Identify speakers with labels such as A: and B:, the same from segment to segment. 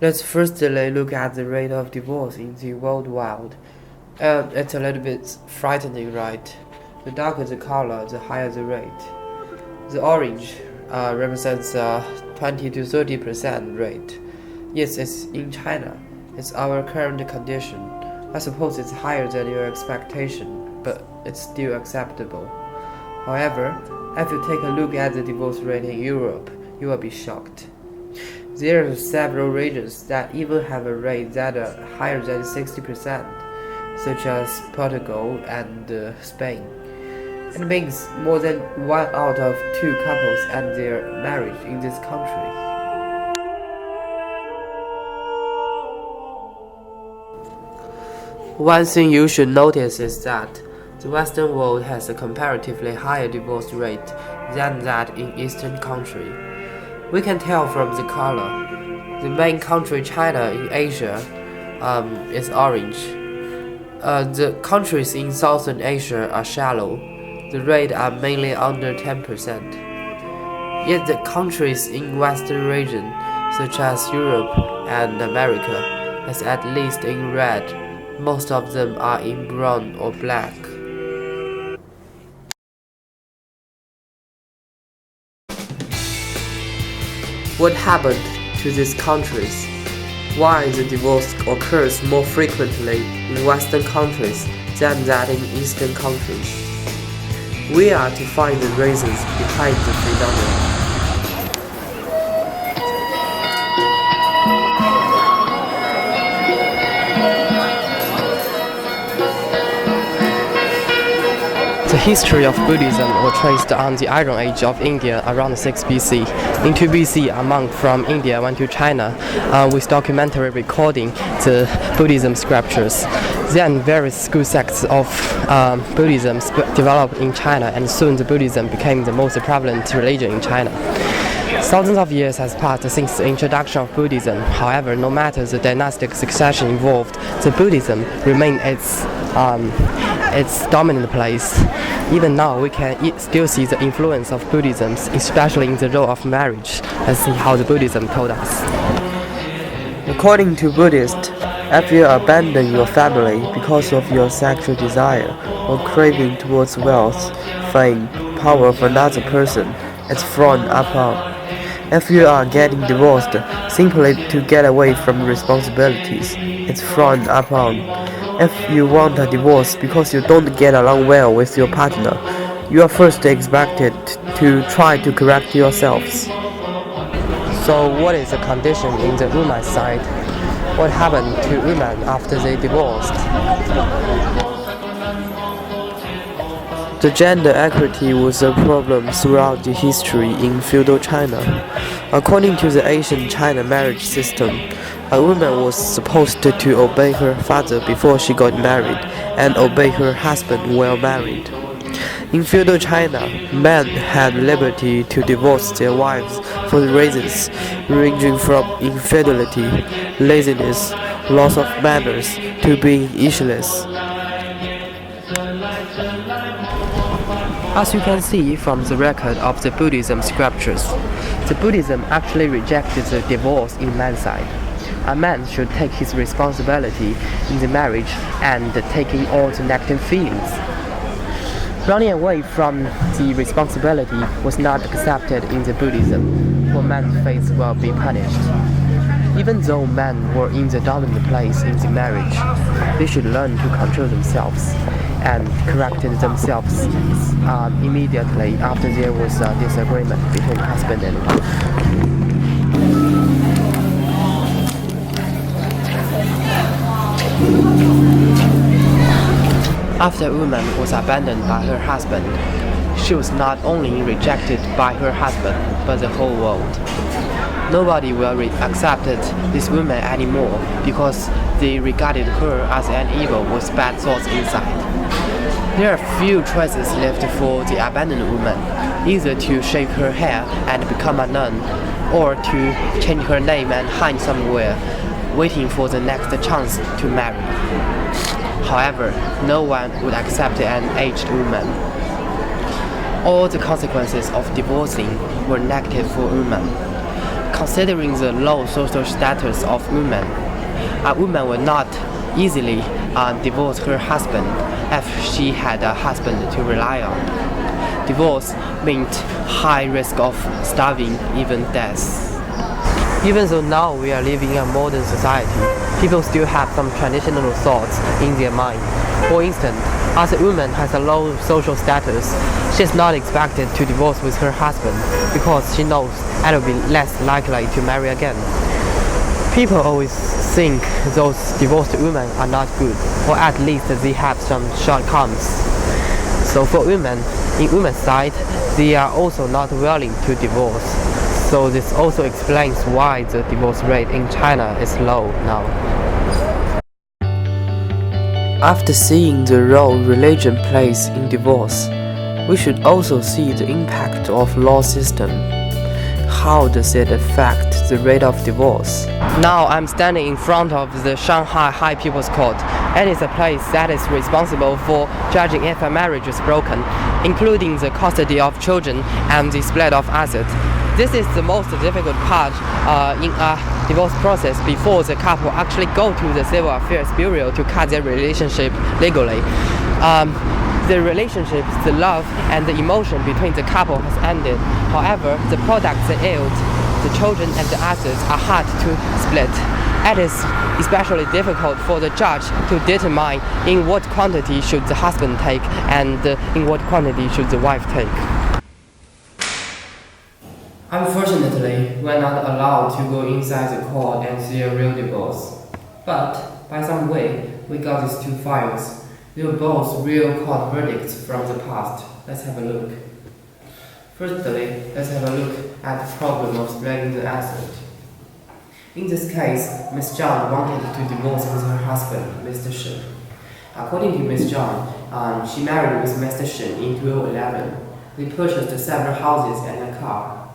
A: Let's firstly look at the rate of divorce in the worldwide. It's a little bit frightening, right? The darker the color, the higher the rate. The orange represents a 20 to 30% rate. Yes, it's in China. It's our current condition. I suppose it's higher than your expectation, but it's still acceptable. However, if you take a look at the divorce rate in Europe, you will be shocked. There are several regions that even have a rate that are higher than 60%, such as Portugal and Spain. It means more than 1 out of 2 couples end their marriage in this country. One thing you should notice is that the Western world has a comparatively higher divorce rate than that in Eastern countries. We can tell from the color. The main country, China, in Asia, is orange. The countries in Southern Asia are shallow. The rate are mainly under 10%. Yet the countries in Western region, such as Europe and America, is at least in red. Most of them are in brown or black. What happened to these countries? Why the divorce occurs more frequently in Western countries than that in Eastern countries? We are to find the reasons behind the phenomenon.
B: The history of Buddhism was traced on the Iron Age of India around 6 BC. In 2 BC, a monk from India went to China with documentary recording the Buddhism scriptures. Then various school sects of Buddhism developed in China, and soon the Buddhism became the most prevalent religion in China. Thousands of years has passed since the introduction of Buddhism. However, no matter the dynastic succession involved, the Buddhism remained its dominant place. Even now, we can still see the influence of Buddhism, especially in the role of marriage. Let's see how the Buddhism told us.
A: According to Buddhists, if you abandon your family because of your sexual desire or craving towards wealth, fame, power of another person, it's frowned upon. If you are getting divorced simply to get away from responsibilities, it's frowned upon. If you want a divorce because you don't get along well with your partner, you are first expected to try to correct yourselves.
B: So what is the condition in the woman's side? What happened to women after they divorced?
A: The gender equality was a problem throughout the history in feudal China. According to the ancient China marriage system, a woman was supposed to obey her father before she got married and obey her husband while married. In feudal China, men had liberty to divorce their wives for reasons ranging from infidelity, laziness, loss of manners, to being issueless.
B: As you can see from the record of the Buddhism scriptures, the Buddhism actually rejected the divorce in man's side. A man should take his responsibility in the marriage and taking all the negative feelings. Running away from the responsibility was not accepted in the Buddhism, for man's faith will be punished. Even though men were in the dominant place in the marriage, they should learn to control themselves and corrected themselves immediately after there was a disagreement between husband and wife. After a woman was abandoned by her husband, she was not only rejected by her husband, but the whole world. Nobody will accept this woman anymore because they regarded her as an evil with bad thoughts inside. There are few choices left for the abandoned woman, either to shave her hair and become a nun, or to change her name and hide somewhere, waiting for the next chance to marry. However, no one would accept an aged woman. All the consequences of divorcing were negative for women. considering the low social status of women, a woman will not easily divorce her husband if she had a husband to rely on. Divorce meant high risk of starving, even death. Even though now we are living in a modern society, people still have some traditional thoughts in their mind. For instance, as a woman has a low social status, she is not expected to divorce with her husband because she knows it will be less likely to marry again. People always think those divorced women are not good, or at least they have some shortcomings. So for women, in women's side, they are also not willing to divorce. So this also explains why the divorce rate in China is low now. After seeing the role religion plays in divorce, we should also see the impact of law system. How does it affect the rate of divorce? Now I'm standing in front of the Shanghai High People's Court. It is a place that is responsible for judging if a marriage is broken, including the custody of children and the split of assets. This is the most difficult part in a divorce process before the couple actually go to the Civil Affairs Bureau to cut their relationship legally. The relationship, the love, and the emotion between the couple has ended. However, the products they yield, the children and the assets are hard to split. It is especially difficult for the judge to determine in what quantity should the husband take and in what quantity should the wife take. Unfortunately, we're not allowed to go inside the court and see a real divorce. But, by some way, we got these two files. They were both real court verdicts from the past. Let's have a look. Firstly, let's have a look at the problem of splitting the asset. In this case, Ms. Zhang wanted to divorce with her husband, Mr. Shen. According to Ms. Zhang, she married with Mr. Shen in 2011. They purchased several houses and a car.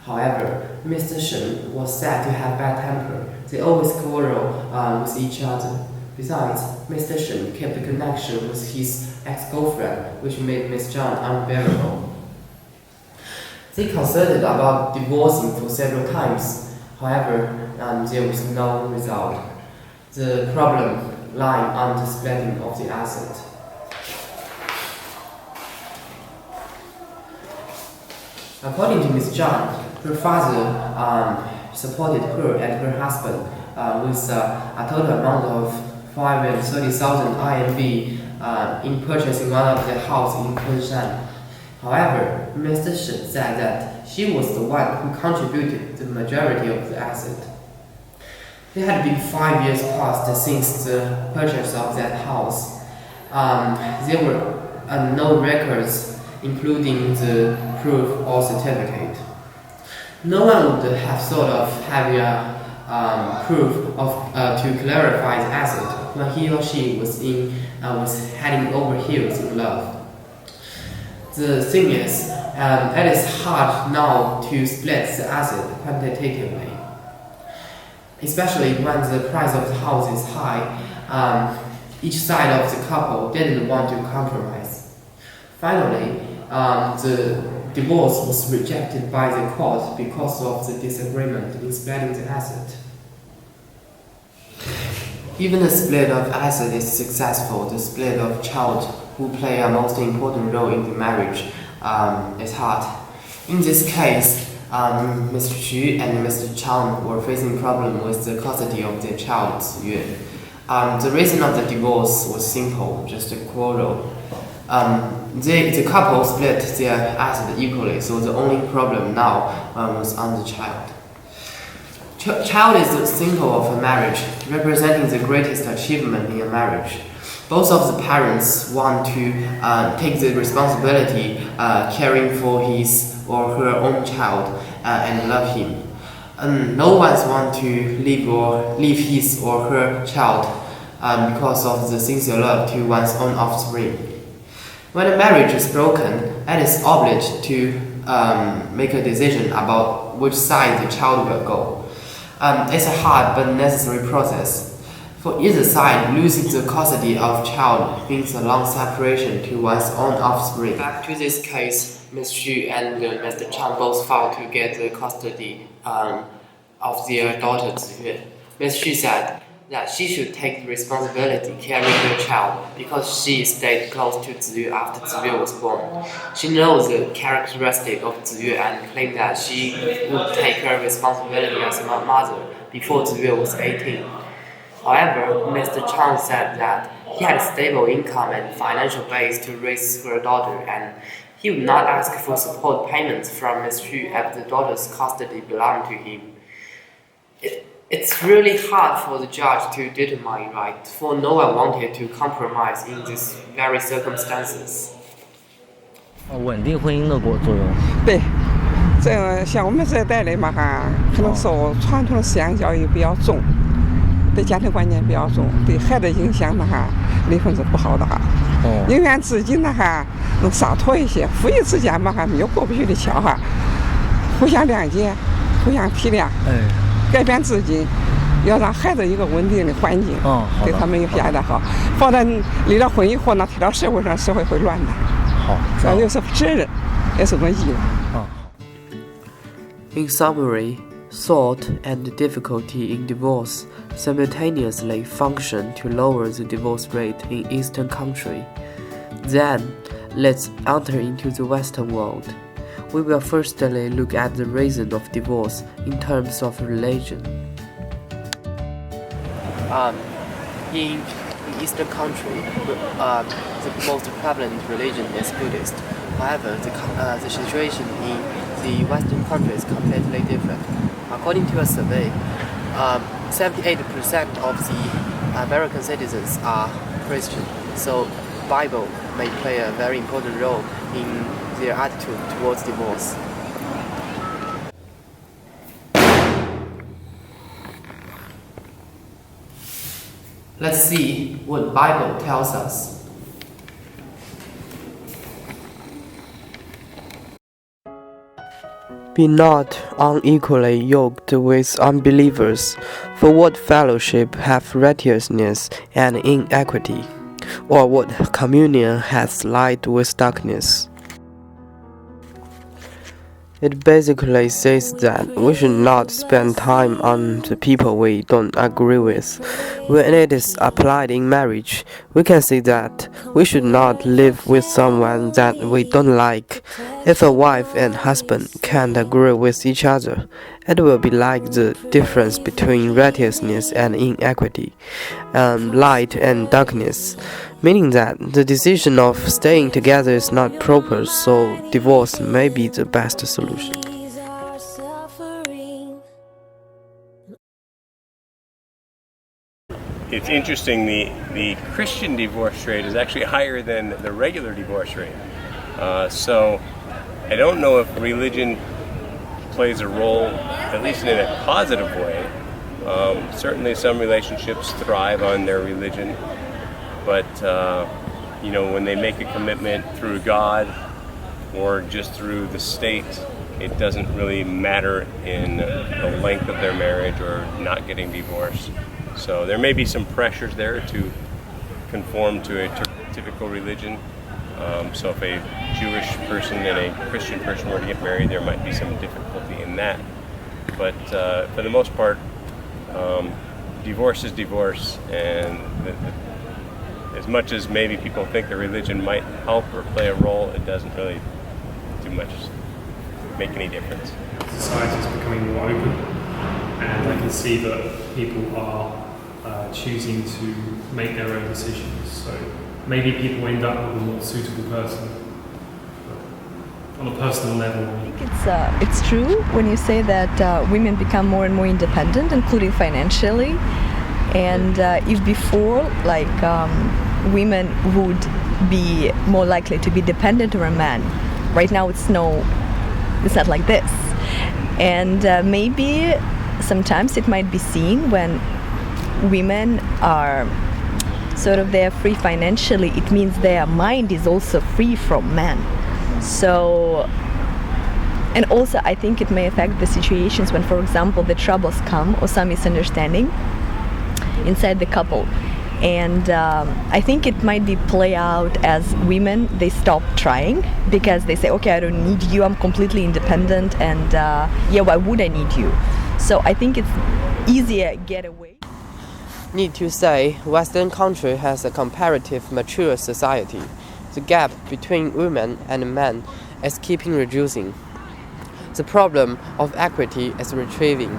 B: However, Mr. Shen was said to have bad temper. They always quarrel with each other. Besides, Mr. Shen kept a connection with his ex-girlfriend, which made Ms. Zhang unbearable. They consulted about divorcing for several times. However, there was no result. The problem lay on the splitting of the asset. According to Ms. Zhang, her father supported her and her husband with a total amount of 530,000 RMB in purchasing one of the houses in Kunshan. However, Mr. Shen said that she was the one who contributed the majority of the asset. It had been 5 years past since the purchase of that house. There were no records, including the proof or certificate. No one would have thought of having a proof of to clarify the asset when he or she was heading over heels in love. The thing is, it is hard now to split the asset quantitatively, especially when the price of the house is high. Each side of the couple didn't want to compromise. Finally, the divorce was rejected by the court because of the disagreement in splitting the asset. Even the split of asset is successful, the split of child, who play a most important role in the marriage, is hard. In this case, Mr. Xu and Mr. Chang were facing problems with the custody of their child, Yuan. The reason of the divorce was simple, just a quarrel. The couple split their assets equally, so the only problem now was on the child. Child is the symbol of a marriage, representing the greatest achievement in a marriage. Both of the parents want to take the responsibility caring for his or her own child and love him. No one wants to leave his or her child because of the sincere love to one's own offspring. When a marriage is broken, it is obliged to make a decision about which side the child will go. It's a hard but necessary process. For either side, losing the custody of child means a long separation to one's own offspring. Back to this case, Ms. Xu and Mr. Chang both filed to get the custody of their daughter Ziyue. Miss Xu said that she should take the responsibility carrying the child because she stayed close to Ziyue after Ziyue was born. She knows the characteristic of Ziyue and claimed that she would take her responsibility as a mother before Ziyue was 18. However, Mr. Chang said that he had a stable income and financial base to raise her daughter, and he would not ask for support payments from Ms. Xu if the daughter's custody belonged to him. It's really hard for the judge to determine, right? For no one wanted to compromise in these very circumstances.
C: 稳定婚姻的作用。
D: 对，这样像我们这一代人嘛哈，可能受传统的思想教育比较重，对家庭观念比较重，对孩子影响的哈，离婚是不好的哈。宁愿自己呢哈能洒脱一些，夫妻之间嘛哈没有过不去的桥哈，互相谅解，互相体谅。改变自己，要让孩子一个稳定的环境，对他们有现在好。否则离了婚以后呢，推到社会上，社会会乱的。好，这就是责任，也是种义务。
A: In summary, thought and difficulty in divorce simultaneously function to lower the divorce rate in Eastern country. Then, let's enter into the Western world. We will firstly look at the reason of divorce in terms of religion. In Eastern country, the most prevalent religion is Buddhist. However, the situation in the Western country is completely different. According to a survey, 78% of the American citizens are Christian. So, Bible may play a very important role in their attitude towards divorce. Let's see what Bible tells us. Be not unequally yoked with unbelievers, for what fellowship hath righteousness and inequity? Or what communion hath light with darkness? It basically says that we should not spend time on the people we don't agree with. When it is applied in marriage, we can see that we should not live with someone that we don't like. If a wife and husband can't agree with each other, it will be like the difference between righteousness and inequity, light and darkness, meaning that the decision of staying together is not proper, so divorce may be the best solution.
E: It's interesting, the Christian divorce rate is actually higher than the regular divorce rate. So I don't know if religion plays a role, at least in a positive way. Certainly some relationships thrive on their religion, but when they make a commitment through God or just through the state, it doesn't really matter in the length of their marriage or not getting divorced. So there may be some pressures there to conform to a typical religion. So if a Jewish person and a Christian person were to get married, there might be some difficulty in that. But for the most part, divorce is divorce, and as much as maybe people think the religion might help or play a role, it doesn't really do much, make any difference.
F: Society is becoming more open, and I can see that people are choosing to make their own decisions. So maybe people end up with a more suitable person. But on a personal level,
G: I think it's true when you say that women become more and more independent, including financially. And if before, women would be more likely to be dependent on a man, right now it's not like this. And maybe sometimes it might be seen when women are they're free financially, it means their mind is also free from men. So, and also I think it may affect the situations when, for example, the troubles come or some misunderstanding inside the couple. And I think it might be play out as women, they stop trying because they say, okay, I don't need you, I'm completely independent, and why would I need you? So I think it's easier getaway.
B: Need to say, Western country has a comparative mature society. The gap between women and men is keeping reducing. The problem of equity is retrieving.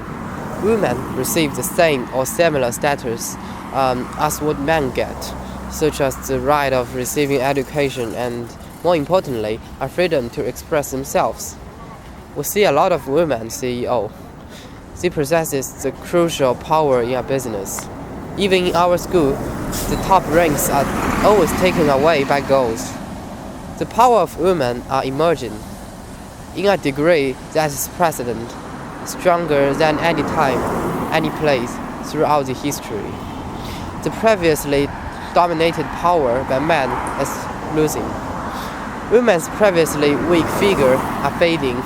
B: Women receive the same or similar status as what men get, such as the right of receiving education and, more importantly, a freedom to express themselves. We see a lot of women CEO. She possesses the crucial power in a business. Even in our school, the top ranks are always taken away by girls. The power of women are emerging in a degree that is precedent, stronger than any time, any place throughout the history. The previously dominated power by men is losing. Women's previously weak figure are fading.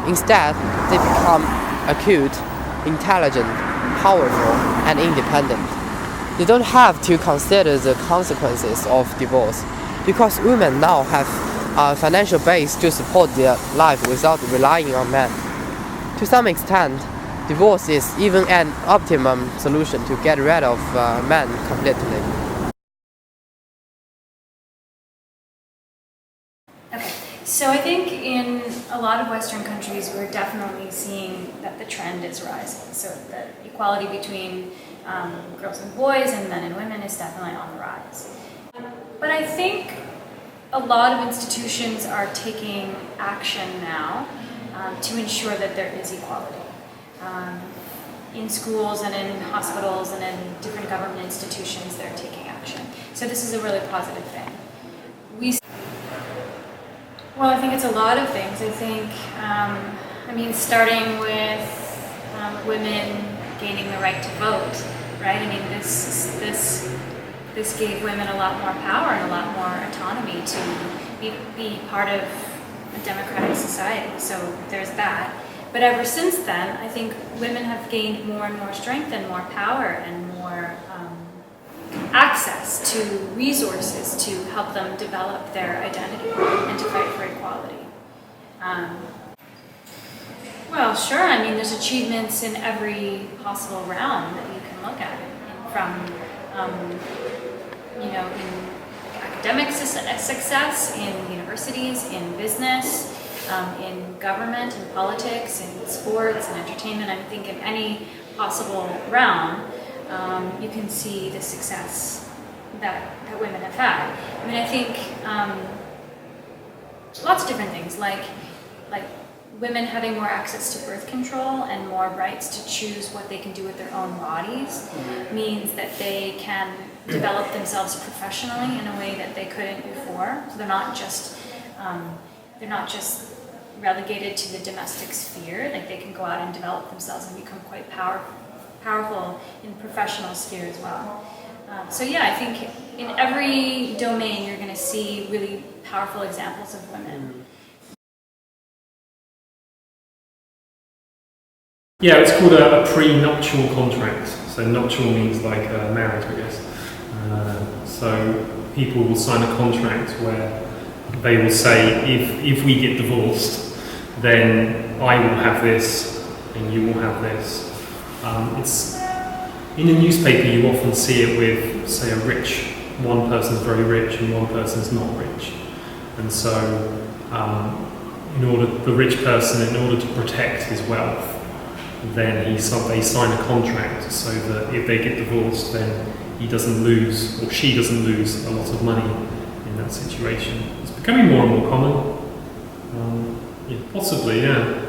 B: Instead, they become acute, intelligent, powerful, and independent. They don't have to consider the consequences of divorce because women now have a financial base to support their life without relying on men. To some extent, divorce is even an optimum solution to get rid of men completely.
H: Okay, so I think in a lot of Western countries we're definitely seeing that the trend is rising. So the equality between girls and boys and men and women is definitely on the rise. But I think a lot of institutions are taking action now to ensure that there is equality. In schools and in hospitals and in different government institutions, they're taking action. So this is a really positive thing. Well, I think it's a lot of things. I think, starting with women gaining the right to vote, right? I mean, this gave women a lot more power and a lot more autonomy to be part of a democratic society. So there's that. But ever since then, I think women have gained more and more strength and more power and more access to resources to help them develop their identity and to fight for equality. Well, sure. I mean, there's achievements in every possible realm that you can look at, from in academic success, in universities, in business, in government, in politics, in sports, and entertainment. I think in any possible realm, you can see the success that women have had. I mean, I think lots of different things, like women having more access to birth control and more rights to choose what they can do with their own bodies means that they can develop themselves professionally in a way that they couldn't before. So they're not just relegated to the domestic sphere. Like, they can go out and develop themselves and become quite powerful in the professional sphere as well. So yeah, I think in every domain you're going to see really powerful examples of women.
F: Yeah, it's called a prenuptial contract. So nuptial means like marriage, I guess. So people will sign a contract where they will say, if we get divorced, then I will have this and you will have this. It's in the newspaper, you often see it with, say, one person's very rich and one person's not rich. And so the rich person, in order to protect his wealth, then they sign a contract so that if they get divorced, then he doesn't lose, or she doesn't lose, a lot of money in that situation. It's becoming more and more common. Possibly, yeah.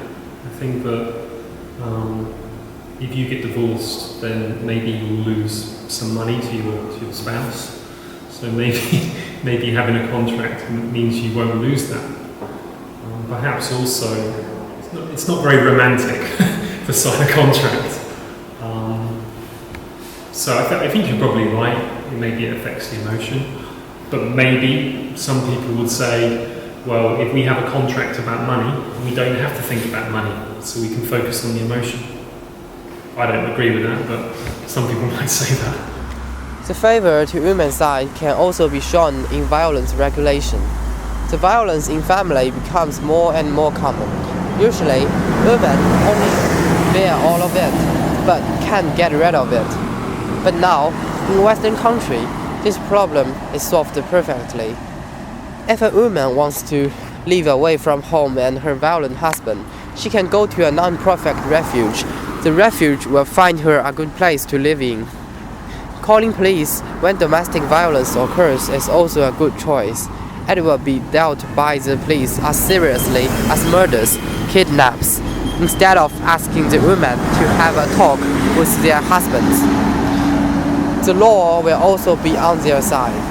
F: I think that if you get divorced, then maybe you'll lose some money to your spouse. So maybe having a contract means you won't lose that. Perhaps also, it's not very romantic to sign a contract. So I think you're probably right. Maybe it affects the emotion. But maybe some people would say, well, if we have a contract about money, we don't have to think about money, so we can focus on the emotion. I don't agree with that, but some people might say that.
B: The favor to women's side can also be shown in violence regulation. The violence in family becomes more and more common. Usually, women only bear all of it, but can't get rid of it. But now, in Western country, this problem is solved perfectly. If a woman wants to live away from home and her violent husband, she can go to a non-profit refuge. The refuge will find her a good place to live in. Calling police when domestic violence occurs is also a good choice. It will be dealt by the police as seriously as murders, kidnaps, instead of asking the women to have a talk with their husbands. The law will also be on their side.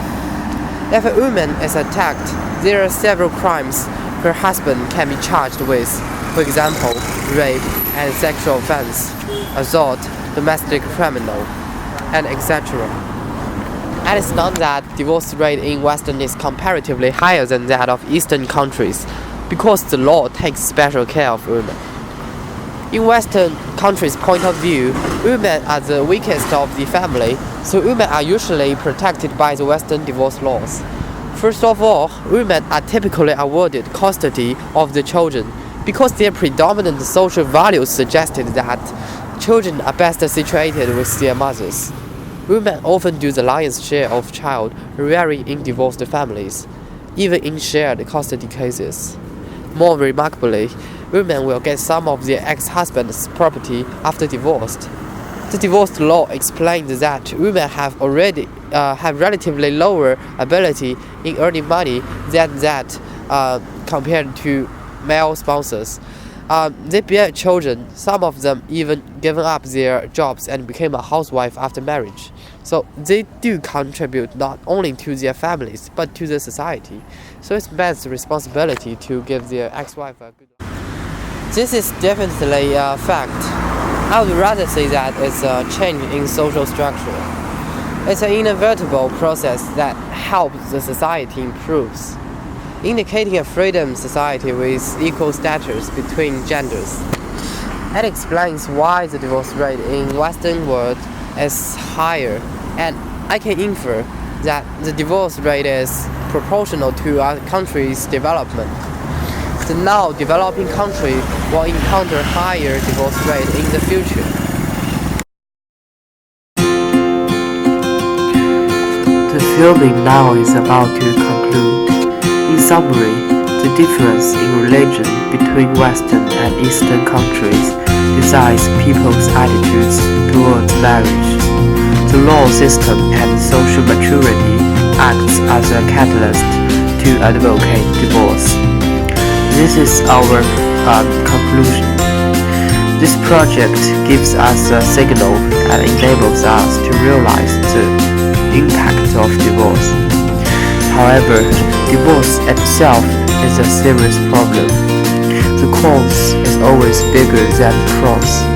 B: If a woman is attacked, there are several crimes her husband can be charged with. For example, rape and sexual offense, assault, domestic criminal, and etc. And it's not that divorce rate in Western is comparatively higher than that of Eastern countries, because the law takes special care of women. In Western countries' point of view, women are the weakest of the family, so women are usually protected by the Western divorce laws. First of all, women are typically awarded custody of the children, because their predominant social values suggested that children are best situated with their mothers. Women often do the lion's share of child rearing in divorced families, even in shared custody cases. More remarkably, women will get some of their ex-husband's property after divorced. The divorce law explains that women have relatively lower ability in earning money than that compared to male spouses. They bear children, some of them even given up their jobs and became a housewife after marriage. So they do contribute not only to their families, but to the society. So it's men's responsibility to give their ex-wife a good life. This is definitely a fact. I would rather say that it's a change in social structure. It's an inevitable process that helps the society improves, indicating a freedom society with equal status between genders. It explains why the divorce rate in Western world is higher, and I can infer that the divorce rate is proportional to our country's development. The now developing country will encounter higher divorce rate in the future.
A: The filming now is about to conclude. In summary, the difference in religion between Western and Eastern countries decides people's attitudes towards marriage. The law system and social maturity acts as a catalyst to advocate divorce. This is our conclusion. This project gives us a signal and enables us to realize the impact of divorce. However, divorce itself is a serious problem. The cause is always bigger than the cause.